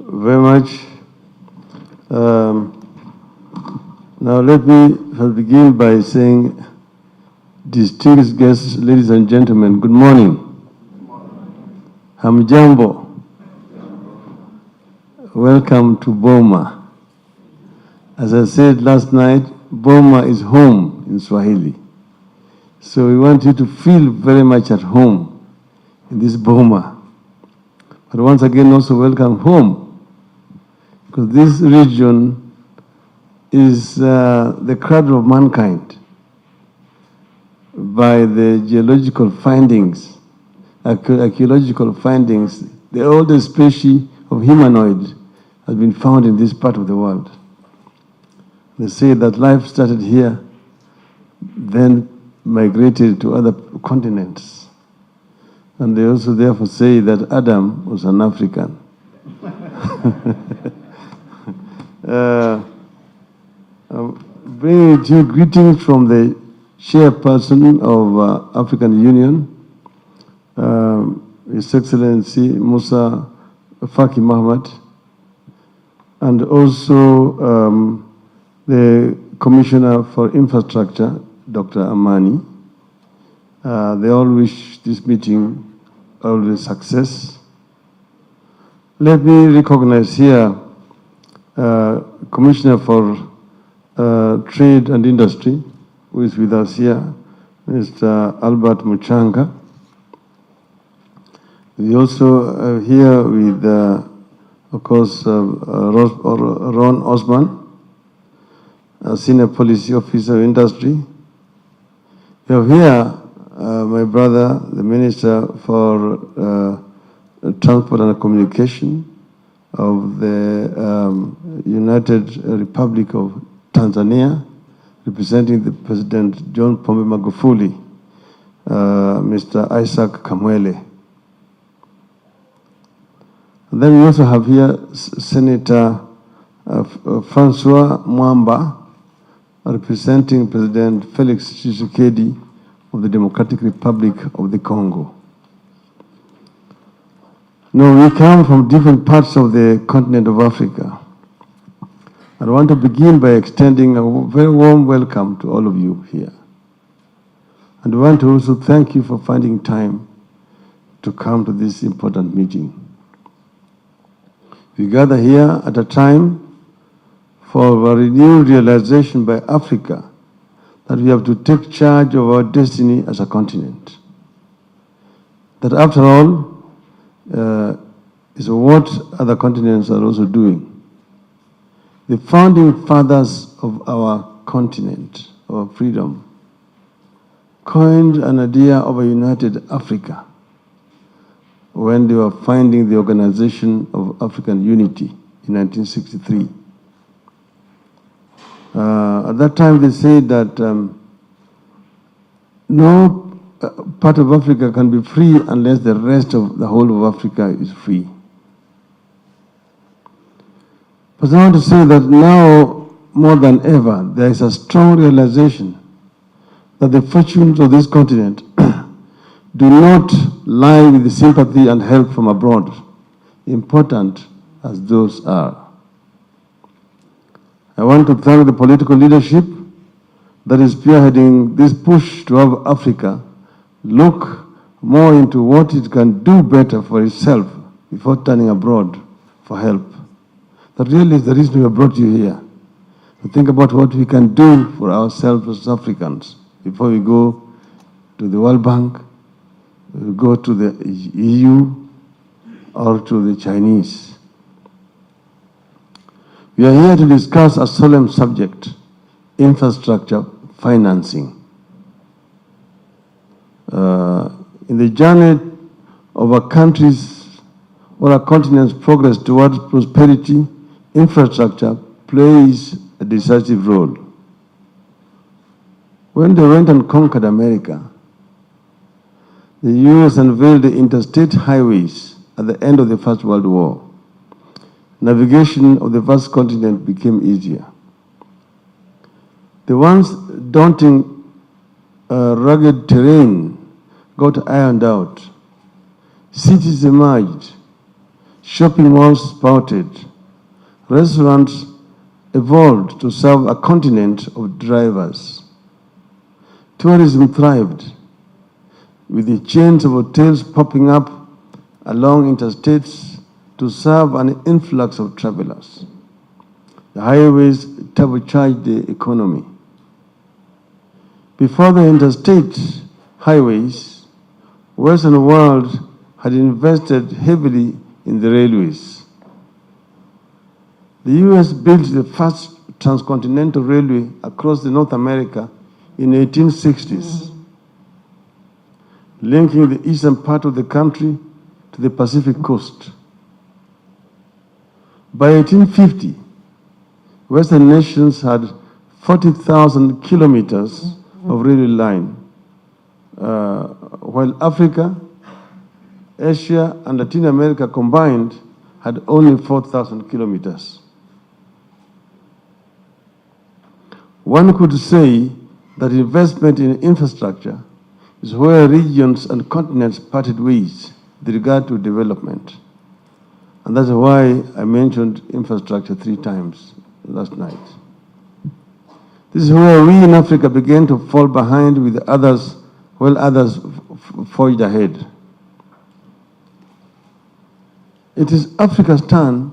very much. Now let me begin by saying, distinguished guests, ladies and gentlemen, good morning. Hamjambo. Welcome to Boma. As I said last night, Boma is home in Swahili. So we want you to feel very much at home in this Boma. But once again, also welcome home, because this region is the cradle of mankind by the geological findings, archaeological findings. The oldest species of humanoid has been found in this part of the world. They say that life started here, then migrated to other continents. And they also therefore say that Adam was an African. Bringing to you greetings from the chairperson of African Union, His Excellency Musa Faki Mahamat, and also the Commissioner for Infrastructure, Dr. Amani. They all wish this meeting all the success. Let me recognize here Commissioner for Trade and Industry, who is with us here, Mr. Albert Muchanga. We also here with, of course, Ron Osman, Senior Policy Officer of Industry. We have here my brother, the Minister for Transport and Communication of the United Republic of Tanzania, representing the President John Pombe Magufuli, Mr. Isaac Kamwele. And then we also have here Senator Francois Mwamba, representing President Felix Tshisekedi of the Democratic Republic of the Congo. Now, we come from different parts of the continent of Africa. I want to begin by extending a very warm welcome to all of you here. And I want to also thank you for finding time to come to this important meeting. We gather here at a time for a renewed realization by Africa that we have to take charge of our destiny as a continent. That after all, is what other continents are also doing. The founding fathers of our continent, our freedom, coined an idea of a united Africa when they were finding the Organization of African Unity in 1963. At that time, they said that no part of Africa can be free unless the rest of the whole of Africa is free. But I want to say that now, more than ever, there is a strong realization that the fortunes of this continent do not lie with the sympathy and help from abroad, important as those are. I want to thank the political leadership that is spearheading this push to have Africa look more into what it can do better for itself before turning abroad for help. That really is the reason we brought you here, to think about what we can do for ourselves as Africans before we go to the World Bank, we go to the EU, or to the Chinese. We are here to discuss a solemn subject, infrastructure financing. In the journey of a country's or a continent's progress towards prosperity, infrastructure plays a decisive role. When they went and conquered America, the US unveiled the interstate highways at the end of the First World War. Navigation of the vast continent became easier. The once daunting rugged terrain got ironed out. Cities emerged, shopping malls sprouted, restaurants evolved to serve a continent of drivers. Tourism thrived, with the chains of hotels popping up along interstates to serve an influx of travelers. The highways turbocharged the economy. Before the interstate highways, Western world had invested heavily in the railways. The US built the first transcontinental railway across the North America in the 1860s, linking the eastern part of the country to the Pacific coast. By 1850, Western nations had 40,000 kilometers of railway line, while Africa, Asia, and Latin America combined had only 4,000 kilometers. One could say that investment in infrastructure is where regions and continents parted ways with regard to development. And that's why I mentioned infrastructure 3 times last night. This is where we in Africa began to fall behind with others, while others forged ahead. It is Africa's turn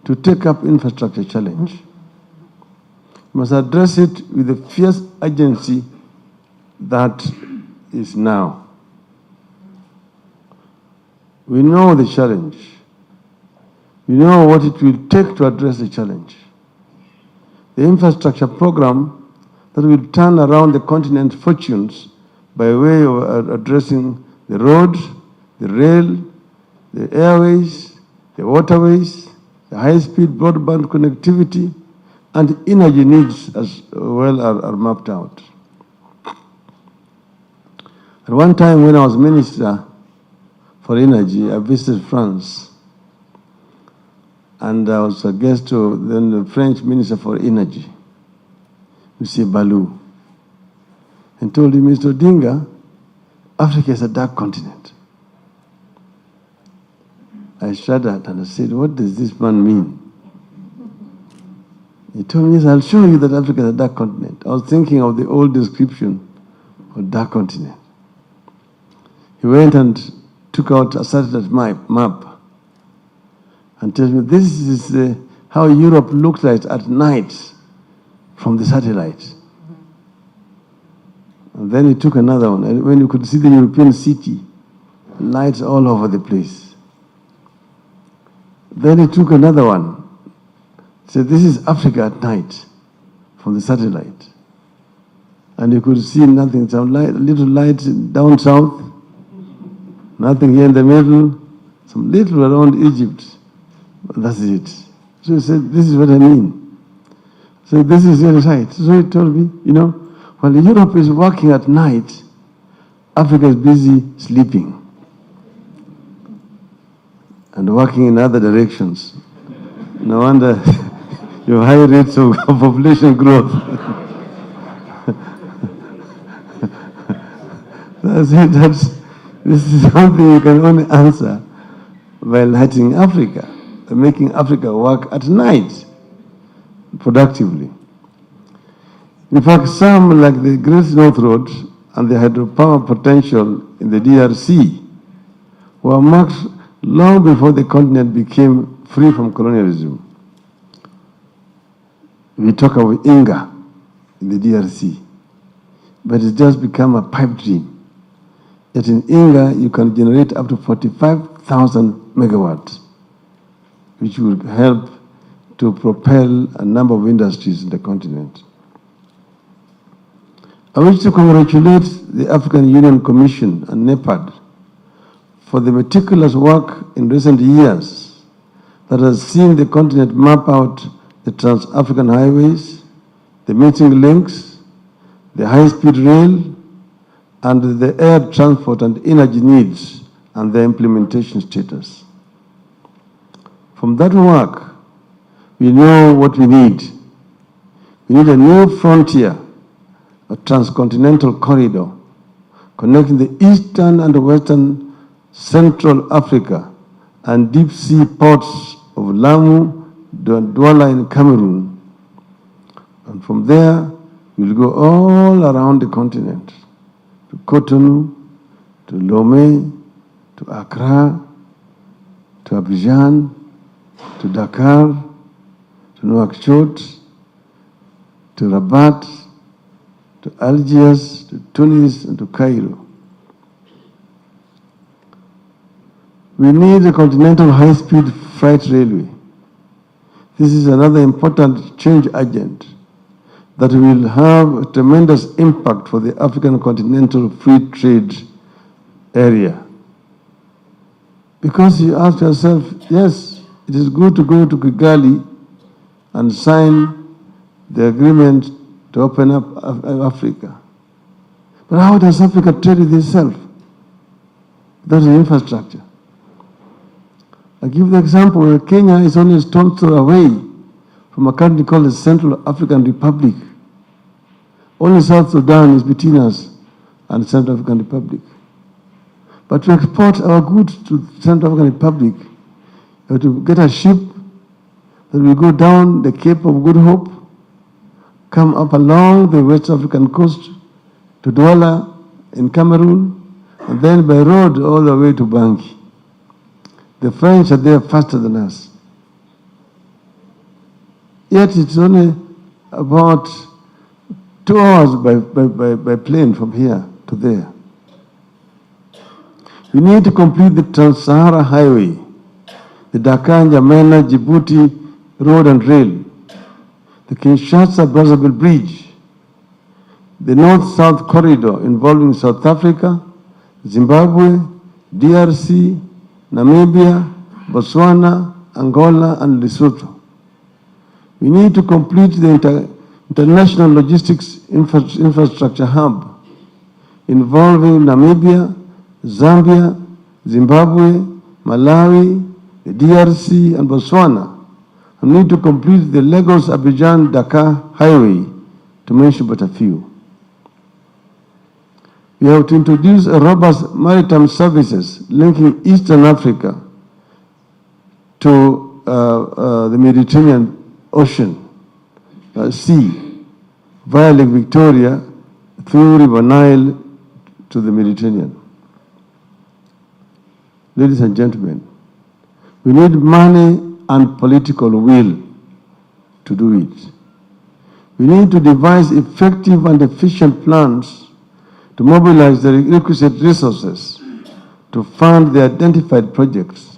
to take up infrastructure challenge. We must address it with the fierce urgency that is now. We know the challenge. We know what it will take to address the challenge. The infrastructure program that will turn around the continent's fortunes by way of addressing the roads, the rail, the airways, the waterways, the high-speed broadband connectivity, and energy needs as well are mapped out. At one time when I was Minister for Energy, I visited France, and I was a guest to then the French Minister for Energy, M. Balou, and told him, Mr. Odinga, Africa is a dark continent. I shuddered and I said, what does this man mean? He told me, yes, I'll show you that Africa is a dark continent. I was thinking of the old description of dark continent. He went and took out a satellite map and tells me, this is how Europe looks like at night from the satellite. And then he took another one, and when you could see the European city, lights all over the place. Then he took another one. He said, this is Africa at night from the satellite. And you could see nothing, some little lights down south, nothing here in the middle, some little around Egypt. But that's it. So he said, this is what I mean. So this is your right. So he told me, you know, while Europe is working at night, Africa is busy sleeping and working in other directions. No wonder you have high rates of population growth. That's it. This is something you can only answer by lighting Africa, by making Africa work at night productively. In fact, some like the Great North Road and the hydropower potential in the DRC were marked long before the continent became free from colonialism. We talk of Odinga in the DRC, but it's just become a pipe dream. Yet in Odinga, you can generate up to 45,000 megawatts, which will help to propel a number of industries in the continent. I wish to congratulate the African Union Commission and NEPAD for the meticulous work in recent years that has seen the continent map out the trans-African highways, the missing links, the high-speed rail, and the air transport and energy needs and their implementation status. From that work, we know what we need. We need a new frontier, a transcontinental corridor connecting the eastern and western Central Africa and deep sea ports of Lamu, Douala in Cameroon. And from there, we'll go all around the continent, to Cotonou, to Lomé, to Accra, to Abidjan, to Dakar, to Nouakchott, to Rabat, to Algiers, to Tunis, and to Cairo. We need a continental high-speed freight railway. This is another important change agent that will have a tremendous impact for the African continental free trade area. Because you ask yourself, yes, it is good to go to Kigali and sign the agreement to open up Africa. But how does Africa trade with itself? That's the infrastructure. I give the example where Kenya is only a stone's throw away from a country called the Central African Republic. Only South Sudan is between us and the Central African Republic. But to export our goods to the Central African Republic, you have to get a ship that will go down the Cape of Good Hope, come up along the West African coast to Douala in Cameroon, and then by road all the way to Bangui. The French are there faster than us. Yet it's only about 2 hours by plane from here to there. We need to complete the Trans-Sahara Highway, the Dakar, N'Djamena, Djibouti Road and Rail, the Kinshasa-Brazzaville Bridge, the North-South Corridor involving South Africa, Zimbabwe, DRC, Namibia, Botswana, Angola, and Lesotho. We need to complete the international logistics infrastructure hub involving Namibia, Zambia, Zimbabwe, Malawi, the DRC, and Botswana. We need to complete the Lagos-Abidjan-Dakar Highway, to mention but a few. We have to introduce a robust maritime services linking Eastern Africa to the Mediterranean Ocean, Sea, via Lake Victoria, through River Nile to the Mediterranean. Ladies and gentlemen, we need money and political will to do it. We need to devise effective and efficient plans to mobilize the requisite resources to fund the identified projects.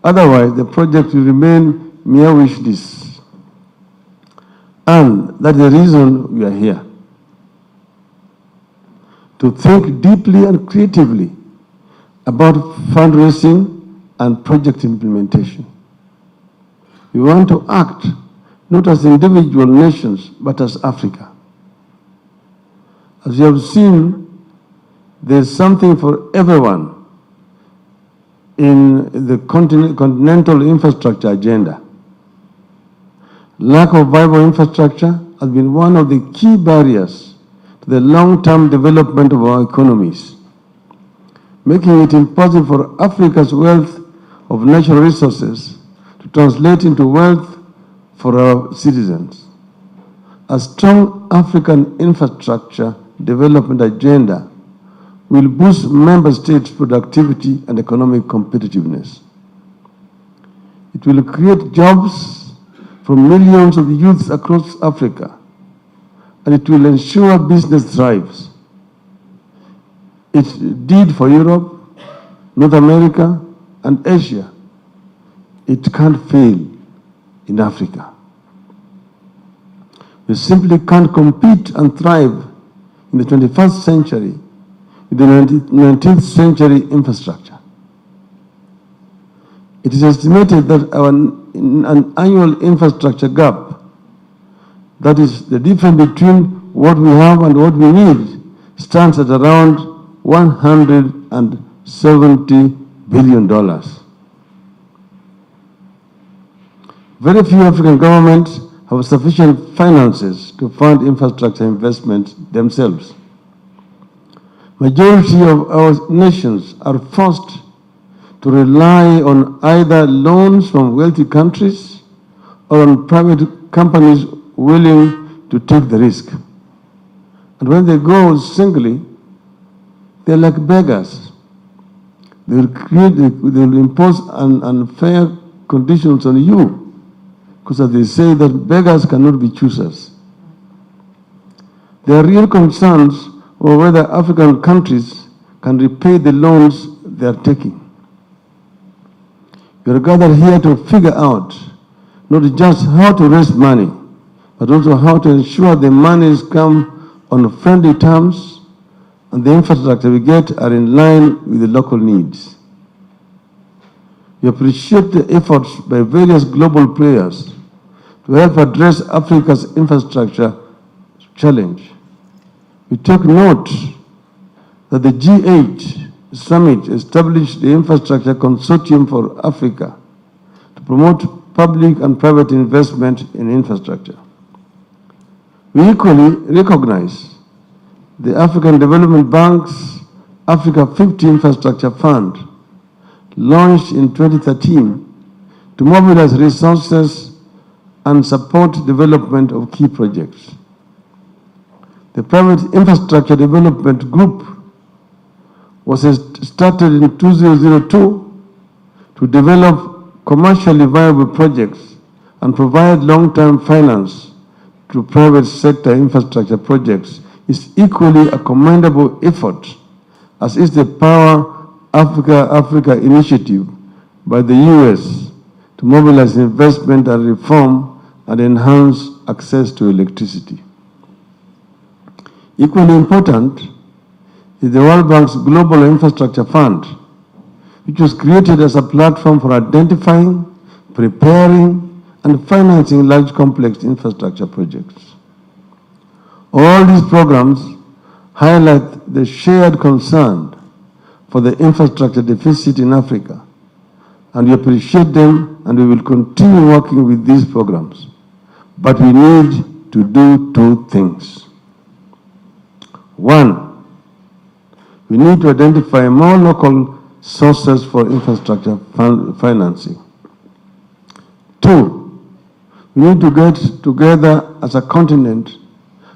Otherwise, the project will remain mere wish lists. And that's the reason we are here. To think deeply and creatively about fundraising and project implementation. We want to act not as individual nations, but as Africa. As you have seen, there's something for everyone in the continental infrastructure agenda. Lack of viable infrastructure has been one of the key barriers to the long-term development of our economies, making it impossible for Africa's wealth of natural resources to translate into wealth for our citizens. A strong African infrastructure development agenda will boost member states' productivity and economic competitiveness. It will create jobs for millions of youths across Africa, and it will ensure business thrives. It did for Europe, North America, and Asia. It can't fail in Africa. We simply can't compete and thrive in the 21st century with the 19th century infrastructure. It is estimated that an annual infrastructure gap, that is the difference between what we have and what we need, stands at around $170 billion. Very few African governments have sufficient finances to fund infrastructure investments themselves. Majority of our nations are forced to rely on either loans from wealthy countries or on private companies willing to take the risk. And when they go singly, they're like beggars. They will impose unfair conditions on you, because as they say that beggars cannot be choosers. There are real concerns over whether African countries can repay the loans they are taking. We are gathered here to figure out not just how to raise money, but also how to ensure the monies come on friendly terms and the infrastructure we get are in line with the local needs. We appreciate the efforts by various global players to help address Africa's infrastructure challenge. We take note that the G8 Summit established the Infrastructure Consortium for Africa to promote public and private investment in infrastructure. We equally recognize the African Development Bank's Africa 50 Infrastructure Fund, launched in 2013 to mobilize resources and support development of key projects. The Private Infrastructure Development Group was started in 2002 to develop commercially viable projects and provide long-term finance to private sector infrastructure projects is equally a commendable effort, as is the Power Africa initiative by the US to mobilize investment and reform and enhance access to electricity. Equally important is the World Bank's Global Infrastructure Fund, which was created as a platform for identifying, preparing, and financing large complex infrastructure projects. All these programs highlight the shared concern for the infrastructure deficit in Africa, and we appreciate them, and we will continue working with these programs. But we need to do two things. One, we need to identify more local sources for infrastructure financing. Two, we need to get together as a continent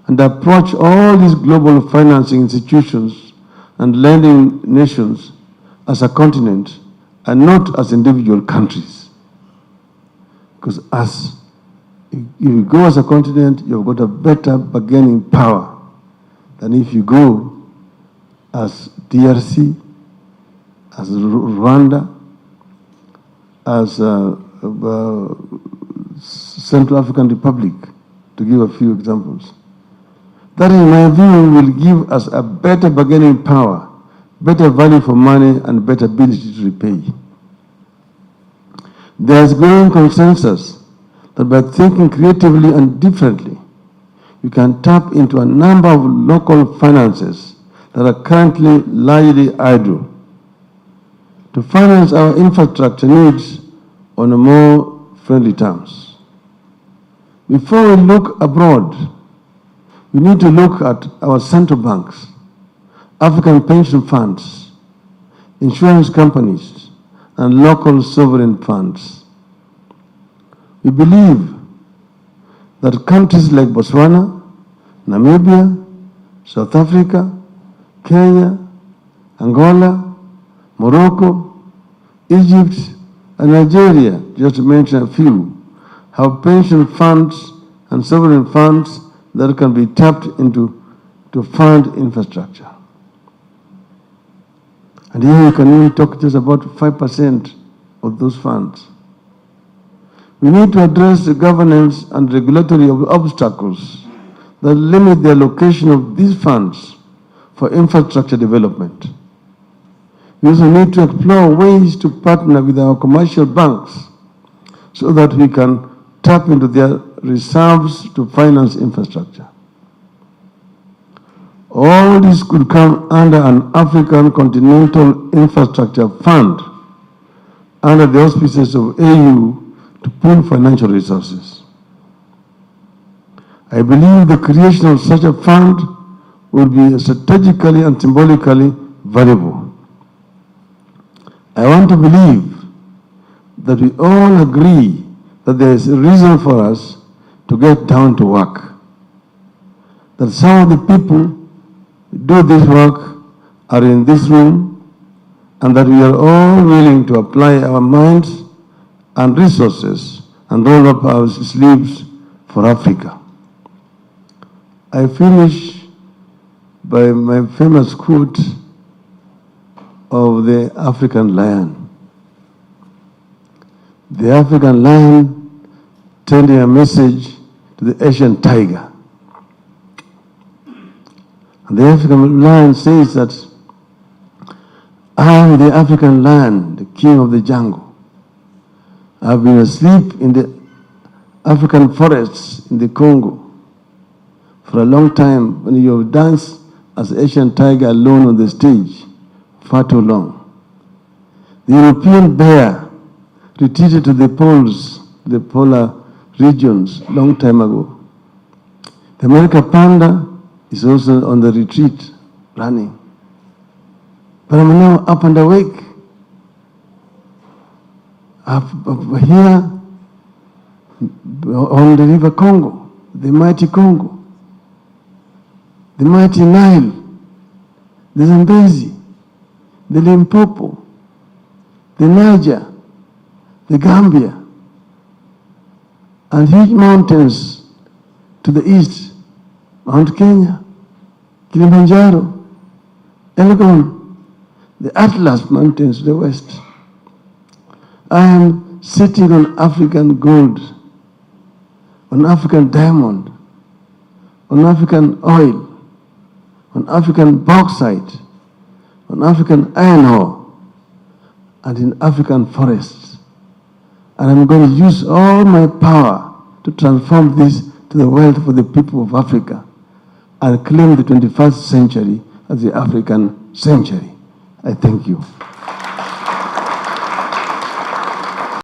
and approach all these global financing institutions and lending nations as a continent and not as individual countries. Because if you go as a continent, you've got a better bargaining power than if you go as DRC, as Rwanda, as Central African Republic, to give a few examples. That, in my view, will give us a better bargaining power, better value for money, and better ability to repay. There is growing consensus that by thinking creatively and differently, we can tap into a number of local finances that are currently largely idle to finance our infrastructure needs on a more friendly terms. Before we look abroad, we need to look at our central banks, African pension funds, insurance companies, and local sovereign funds. We believe that countries like Botswana, Namibia, South Africa, Kenya, Angola, Morocco, Egypt, and Nigeria, just to mention a few, have pension funds and sovereign funds that can be tapped into to fund infrastructure. And here you can even talk just about 5% of those funds. We need to address the governance and regulatory obstacles that limit the allocation of these funds for infrastructure development. We also need to explore ways to partner with our commercial banks so that we can tap into their reserves to finance infrastructure. All this could come under an African Continental Infrastructure Fund under the auspices of AU to pool financial resources. I believe the creation of such a fund will be strategically and symbolically valuable. I want to believe that we all agree that there is a reason for us to get down to work. That some of the people who do this work are in this room, and that we are all willing to apply our minds and resources and roll up our sleeves for Africa. I finish by my famous quote of the African lion. The African lion sending a message to the Asian tiger. And the African lion says that I am the African lion, the king of the jungle. I have been asleep in the African forests in the Congo for a long time when you have danced as Asian tiger alone on the stage, far too long. The European bear retreated to the poles, the polar regions, long time ago. The American panda is also on the retreat, running. But I'm now up and awake. Up here on the river Congo, the mighty Congo, the mighty Nile, the Zambezi, the Limpopo, the Niger, the Gambia, and huge mountains to the east, Mount Kenya, Kilimanjaro, Elgon, the Atlas Mountains to the west. I am sitting on African gold, on African diamond, on African oil, on African bauxite, on African iron ore, and in African forests. And I'm going to use all my power to transform this to the wealth for the people of Africa and claim the 21st century as the African century. I thank you.